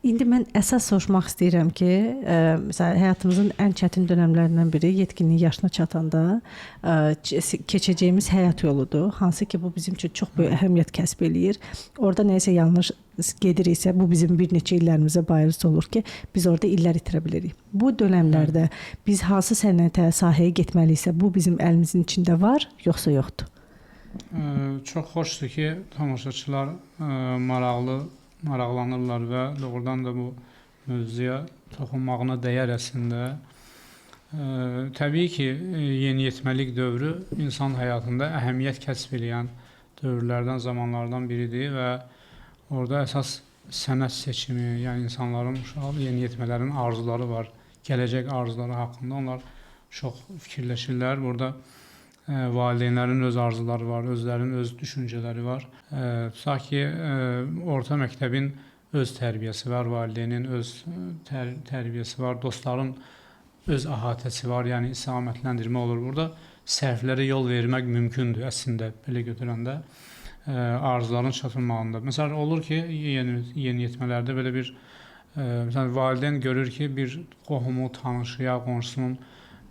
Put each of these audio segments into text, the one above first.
İndi mən əsas soruşmaq istəyirəm ki, məsələn, həyatımızın ən çətin dönəmlərindən biri yetkinlik yaşına çatanda keçəcəyimiz həyat yoludur. Hansı ki, bu bizim üçün çox böyük əhəmiyyət kəsb eləyir. Orada nəyisə yanlış gediriksə, bu bizim bir neçə illərimizə bais olur ki, biz orada illər itirə bilirik. Bu dönəmlərdə biz hansı sənətə, sahəyə getməliyiksə, bu bizim əlimizin içində var, yoxsa yoxdur? Çox xoşdur ki, tamaşaçılar maraqlanırlar və doğrudan da bu mövzuya toxunmağına dəyər əslində. Təbii ki, yeniyetməlik dövrü insan həyatında əhəmiyyət kəsb edən dövrlərdən, zamanlardan biridir və orada əsas sənət seçimi, yəni insanların, yeniyetmələrin arzuları var, gələcək arzuları haqqında onlar çox fikirləşirlər. Burada valideynlərin öz arzuları var, özlərinin öz düşüncələri var. Tutaq ki, orta məktəbin öz tərbiyəsi var, valideynin öz tərbiyəsi var, dostların öz əhatəsi var, yəni istiqamətləndirmə olur. Burada səhvlərə yol vermək mümkündür əslində, belə götürəndə arzuların çatılmağında. Məsələn, olur ki, yeniyetmələrdə belə bir, məsələn, valideyn görür ki, bir qohumu, tanışı ya qonşusunun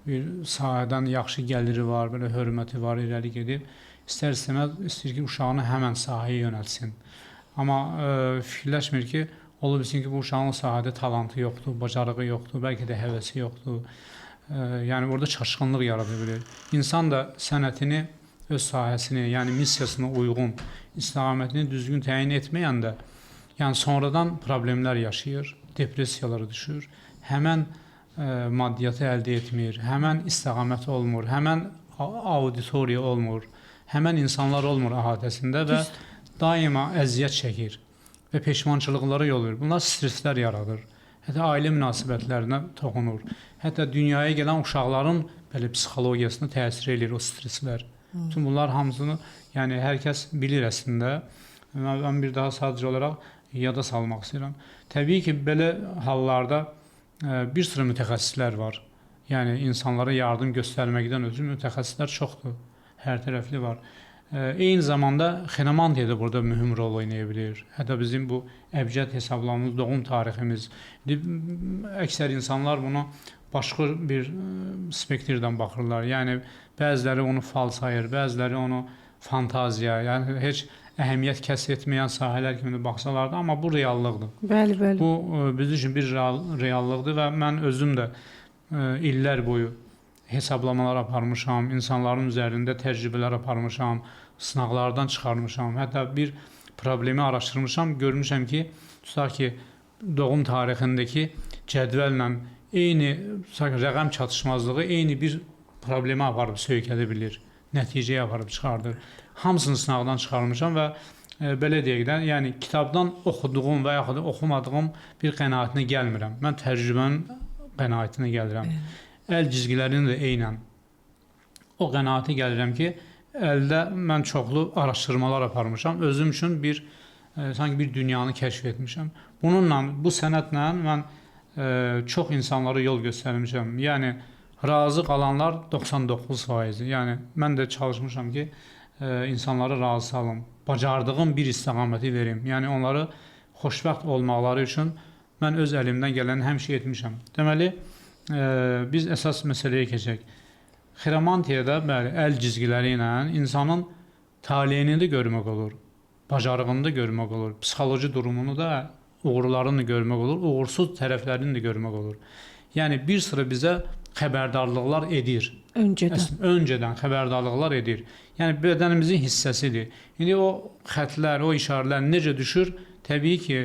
bir sahədən yaxşı gəliri var, belə hörməti var, irəli gedib. İstər-istəməz istəyir ki, uşağını həmən sahəyə yönəlsin. Amma fikirləşmir ki, ola bilsin ki, bu uşağın sahədə talantı yoxdur, bacarığı yoxdur, bəlkə də həvəsi yoxdur. Yəni, orada çaşqınlıq yarada bilir. İnsan da sənətini, öz sahəsini, yəni missiyasına uyğun, istiqamətini düzgün təyin etməyəndə, yəni sonradan problemlər yaşayır, depressiyalara düşür, həmən maddiyyatı əldə etmir, həmən istiqamət olmur, həmən auditoriya olmur, həmən insanlar olmur əhatəsində və daima əziyyət çəkir və peşmançılıqlara yol verir. Bunlar streslər yaradır, hətta ailə münasibətlərinə toxunur, hətta dünyaya gələn uşaqların belə psixologiyasına təsir edir o streslər. Bütün bunlar hamısını, yəni hər kəs bilir əslində. Mən bir daha sadəcə olaraq yada salmaq istəyirəm. Təbii ki, belə hallarda bir sıra mütəxəssislər var. Yəni, insanlara yardım göstərməkdən ötürü mütəxəssislər çoxdur, hər tərəfli var. Eyni zamanda xromantiya da burada mühüm rol oynaya bilir. Hətta bizim bu əbcəd hesablamamız, doğum tariximiz. Əksər insanlar bunu başqa bir spektrdən baxırlar. Yəni, bəziləri onu fal sayır, bəziləri onu fantaziya, yəni heç əhəmiyyət kəsb etməyən sahələr kimi baxsalar da, amma bu reallıqdır. Bəli, bəli. Bu, bizim üçün bir reallıqdır və mən özüm də illər boyu hesablamalar aparmışam, insanların üzərində təcrübələr aparmışam, sınaqlardan çıxarmışam, hətta bir problemi araşdırmışam, görmüşəm ki, tutaq ki, doğum tarixindəki cədvəllə eyni rəqəm çatışmazlığı eyni bir problemi aparıb söykədə bilir, nəticəyə aparıb çıxardır. Hamısını sınaqdan çıxarmışam və belə deyək də, yəni kitabdan oxuduğum və yaxud da oxumadığım bir qənaətinə gəlmirəm. Mən təcrübənin qənaətinə gəlirəm. Əl cizgilərini də eynən o qənaətə gəlirəm ki, əldə mən çoxlu araşdırmalar aparmışam. Özüm üçün sanki bir dünyanı kəşf etmişəm. Bununla, bu sənətlə mən çox insanlara yol göstərmişəm. Yəni, razı qalanlar 99%. Yəni, mən də çalışmışam ki, insanları razı salım, bacardığım bir istiqaməti verim. Yəni, onları xoşbəxt olmaqları üçün mən öz əlimdən gələni həmişə etmişəm. Deməli, biz əsas məsələyə keçək. Xiromantiyada əl cizgiləri ilə insanın taleyini də görmək olur, bacarığını da görmək olur, psixoloji durumunu da, uğurlarını da görmək olur, uğursuz tərəflərini də görmək olur. Yəni, bir sıra bizə xəbərdarlıqlar edir. Öncədən xəbərdarlıqlar edir. Yəni, bədənimizin hissəsidir. İndi o xətlər, o işarələr necə düşür? Təbii ki,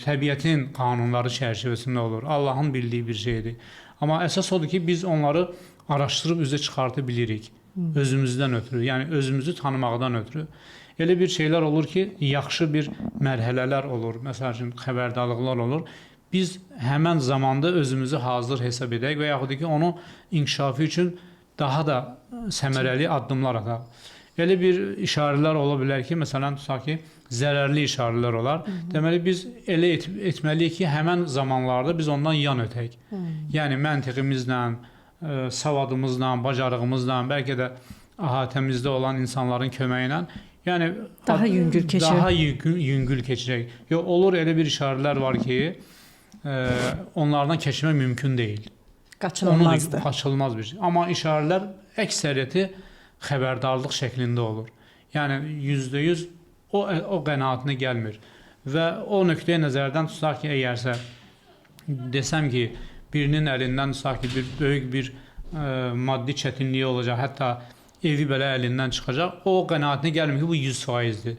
təbiətin qanunları çərçivəsində olur. Allahın bildiyi bir şeydir. Amma əsas odur ki, biz onları araşdırıb üzə çıxartı bilirik. Özümüzdən ötürü, yəni özümüzü tanımaqdan ötürü. Elə bir şeylər olur ki, yaxşı bir mərhələlər olur. Məsəl üçün, xəbərdarlıqlar olur. Biz həmən zamanda özümüzü hazır hesab edək və yaxud ki, onu inkişafı üçün daha da səmərəli addımlar ataq. Elə bir işarələr ola bilər ki, məsələn, tutaq ki, zərərli işarələr olar. Deməli, biz elə etməliyik ki, həmən zamanlarda biz ondan yan ötək. Yəni, məntiqimizlə, savadımızla, bacarığımızla, bəlkə də əhatəmizdə olan insanların köməyi ilə Yəni Daha yüngül keçir. Daha yüngül keçəcək. Yox, olur elə bir işarələr var ki, onlardan keçmək mümkün deyil. Qaçınılmazdır. Qaçılmaz bir şey. Amma işarələr əksəriyyəti xəbərdarlıq şəklində olur. Yəni %100 o qənaətinə gəlmir. Və o nöqteyə nəzərdən tutsaq ki, əgərsə desəm ki, birinin əlindən tutaq ki, böyük bir maddi çətinliyi olacaq, hətta evi belə əlindən çıxacaq, o qənaətinə gəlmir ki, bu 100%-dir.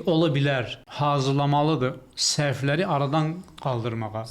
Ola bilər, hazırlamalıdır səhvləri aradan qaldırmağa.